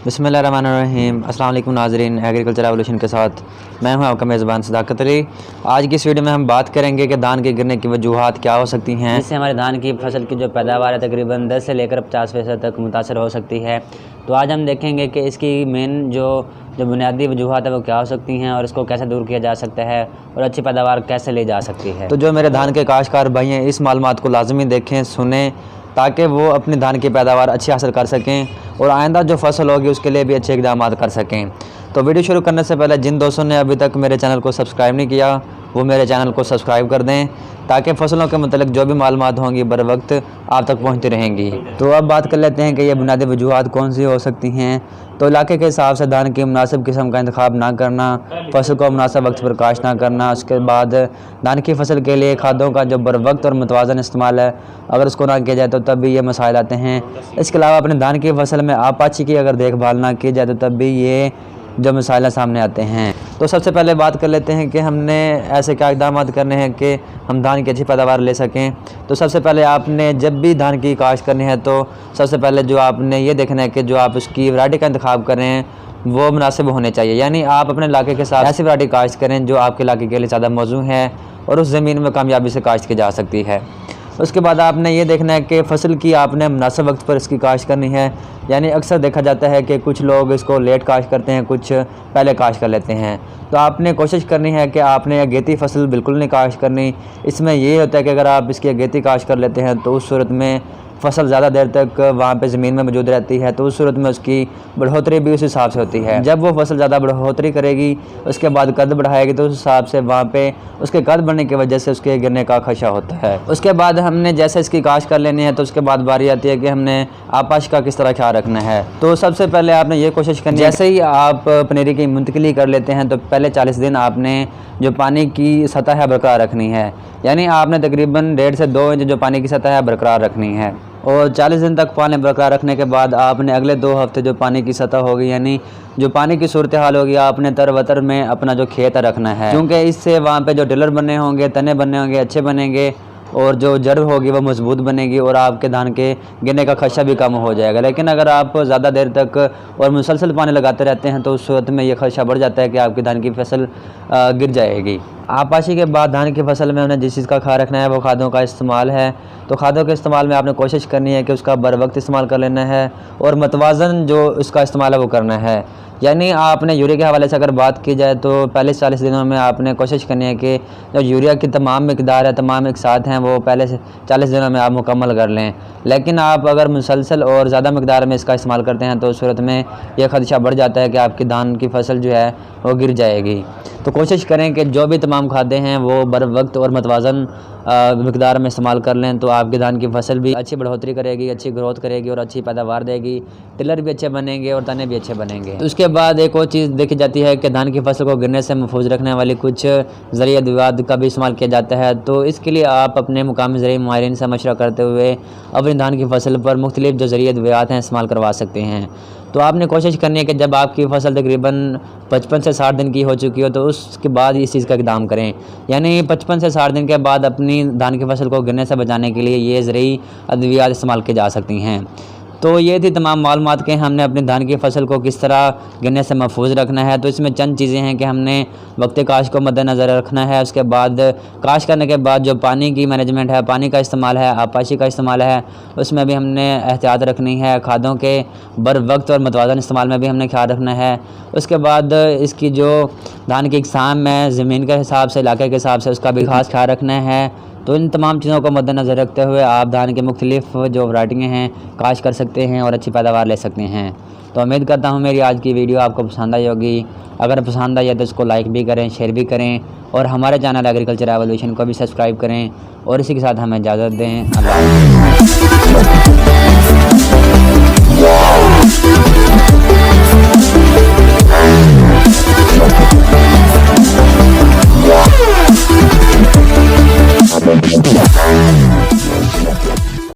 बिस्मिल्लाहिर्रहमानिर्रहीम। अस्सलाम वालेकुम नाज़रीन, एग्रीकल्चर रेवोल्यूशन के साथ मैं हूं आपका मेज़बान सदाकत अली। आज की इस वीडियो में हम बात करेंगे कि धान के गिरने की वजूहात क्या हो सकती हैं, जिससे हमारे धान की फसल की जो पैदावार है तकरीबन 10 से लेकर 50% तक मुतासर हो सकती है। तो आज हम देखेंगे कि इसकी मेन जो बुनियादी वजूहात है वो क्या हो सकती हैं और इसको कैसे दूर किया जा सकता है और अच्छी पैदावार कैसे ली जा सकती है। तो जो मेरे धान के काश्तकार भाई हैं, इस मालूमात को लाजमी देखें, सुने, ताकि वो अपनी धान की पैदावार अच्छी हासिल कर सकें और आइंदा जो फसल होगी उसके लिए भी अच्छे इक़दाम कर सकें। तो वीडियो शुरू करने से पहले जिन दोस्तों ने अभी तक मेरे चैनल को सब्सक्राइब नहीं किया वो मेरे चैनल को सब्सक्राइब कर दें, ताकि फ़सलों के मतलब जो भी मालूमात होंगी बर वक्त आप तक पहुंचती रहेंगी। तो अब बात कर लेते हैं कि ये बुनियादी वजूहात कौन सी हो सकती हैं। तो इलाके के हिसाब से धान की मुनासिब किस्म का इंतखाब ना करना, फसल को मुनासिब वक्त पर काश ना करना, उसके बाद धान की फसल के लिए खादों का जो बर वक्त और मुतवाज़न इस्तेमाल है अगर उसको ना किया जाए तो तब भी ये मसाइल आते हैं। इसके अलावा अपने धान की फसल में आपाची की अगर देखभाल ना की जाए तो तब भी ये जो मसाइल सामने आते हैं। तो सबसे पहले बात कर लेते हैं कि हमने ऐसे क्या इक़दाम करने हैं कि हम धान की अच्छी पैदावार ले सकें। तो सबसे पहले आपने जब भी धान की काश्त करनी है तो सबसे पहले जो आपने ये देखना है कि जो आप उसकी वैरायटी का इंतखाब करें वो मुनासिब होने चाहिए, यानी आप अपने इलाके के साथ ऐसी वैरायटी काश्त करें जो आपके इलाके के लिए ज़्यादा मौजू है और उस ज़मीन में कामयाबी से काश्त की जा सकती है। उसके बाद आपने ये देखना है कि फ़सल की आपने मुनासिब वक्त पर इसकी काश्त करनी है, यानी अक्सर देखा जाता है कि कुछ लोग इसको लेट काश्त करते हैं, कुछ पहले काश्त कर लेते हैं। तो आपने कोशिश करनी है कि आपने अगेती फसल बिल्कुल नहीं काश्त करनी। इसमें ये होता है कि अगर आप इसकी अगेती काश्त कर लेते हैं तो उस सूरत में फसल ज़्यादा देर तक वहाँ पे ज़मीन में मौजूद रहती है, तो उस सूरत में उसकी बढ़ोतरी भी उस हिसाब से होती है। जब वो फसल ज़्यादा बढ़ोतरी करेगी उसके बाद कद बढ़ाएगी तो उस हिसाब से वहाँ पे उसके कद बढ़ने की वजह से उसके गिरने का खदशा होता है। उसके बाद हमने जैसे इसकी काश्त कर लेनी है तो उसके बाद बारी आती है कि हमने आपाश का किस तरह ख्याल रखना है। तो सबसे पहले आपने ये कोशिश करनी है, जैसे ही आप पनीरी की मुंतकिली कर लेते हैं तो पहले 40 दिन आपने जो पानी की सतह है बरकरार रखनी है, यानी आपने तकरीबन 1.5 से 2 इंच जो पानी की सतह है बरकरार रखनी है। और 40 दिन तक पानी बरकरार रखने के बाद आपने अगले 2 हफ्ते जो पानी की सतह होगी, यानी जो पानी की सूरत हाल होगी, आपने तरवतर में अपना जो खेत रखना है, क्योंकि इससे वहाँ पे जो टिलर बने होंगे, तने बने होंगे, अच्छे बनेंगे और जो जड़ होगी वो मजबूत बनेगी और आपके धान के गिरने का खदशा भी कम हो जाएगा। लेकिन अगर आप ज़्यादा देर तक और मुसलसल पानी लगाते रहते हैं तो उस सूरत में ये खदशा बढ़ जाता है कि आपकी धान की फसल गिर जाएगी। आपाशी के बाद धान की फसल में उन्हें जिस चीज़ का ख्याल रखना है वो खादों का इस्तेमाल है। तो खादों के इस्तेमाल में आपने कोशिश करनी है कि उसका बर वक्त इस्तेमाल कर लेना है और मतवाज़न जो उसका इस्तेमाल है वो करना है। यानी आपने यूरिया के हवाले से अगर बात की जाए तो पहले 40 दिनों में आपने कोशिश करनी है कि जो यूरिया की तमाम मिकदार है, तमाम एक साथ हैं, वो पहले से 40 दिनों में आप मुकम्मल कर लें। लेकिन आप अगर मुसलसल और ज़्यादा मिकदार में इसका इस्तेमाल करते हैं तो उस सूरत में यह खदशा बढ़ जाता है कि आपकी धान की फसल जो है वो गिर जाएगी। तो कोशिश करें कि जो भी तमाम खादें हैं वो बर वक्त और मतवाज़न मिकदार में इस्तेमाल कर लें, तो आपकी धान की फसल भी अच्छी बढ़ोतरी करेगी, अच्छी ग्रोथ करेगी और अच्छी पैदावार देगी, टिलर भी अच्छे बनेंगे और तने भी अच्छे बनेंगे। तो उसके बाद एक और चीज़ देखी जाती है कि धान की फसल को गिरने से महफूज रखने वाली कुछ ज़रिया अद्वियात का भी इस्तेमाल किया जाता है। तो इसके लिए आप अपने मुकामी ज़रिए माहिरीन से मशवरा करते हुए अपनी धान की फसल पर मुख्तलिफ जो ज़रिया अद्वियात हैं इस्तेमाल करवा सकते हैं। तो आपने कोशिश करनी है कि जब आपकी फसल तकरीबन 55 से 60 दिन की हो चुकी हो तो उसके बाद इस चीज़ का इक़दाम करें, यानी 55 से 60 दिन के बाद अपनी धान की फसल को गिरने से बचाने के लिए ये ज़रिए अद्वियात इस्तेमाल की जा सकती हैं। तो ये थी तमाम मालूमात के हमने अपनी धान की फसल को किस तरह गिरने से महफूज रखना है। तो इसमें चंद चीज़ें हैं कि हमने वक्त काश्त को मद्देनज़र रखना है। उसके बाद काश्त करने के बाद जो पानी की मैनेजमेंट है, पानी का इस्तेमाल है, आपाशी का इस्तेमाल है, उसमें भी हमने एहतियात रखनी है। खादों के बर वक्त और मतवाज़न इस्तेमाल में भी हमने ख्याल रखना है। उसके बाद इसकी जो धान की इकसाम है, ज़मीन के हिसाब से, इलाके के हिसाब से उसका भी खास ख्याल रखना है। तो इन तमाम चीज़ों को मद्देनज़र रखते हुए आप धान के मुख्तलिफ जो वैरायटियाँ हैं काश्त कर सकते हैं और अच्छी पैदावार ले सकते हैं। तो उम्मीद करता हूँ मेरी आज की वीडियो आपको पसंद आई होगी। अगर पसंद आई है तो इसको लाइक भी करें, शेयर भी करें और हमारे चैनल एग्रीकल्चर रेवोल्यूशन को भी सब्सक्राइब करें और इसी के साथ हमें इजाज़त दें। अल्लाह।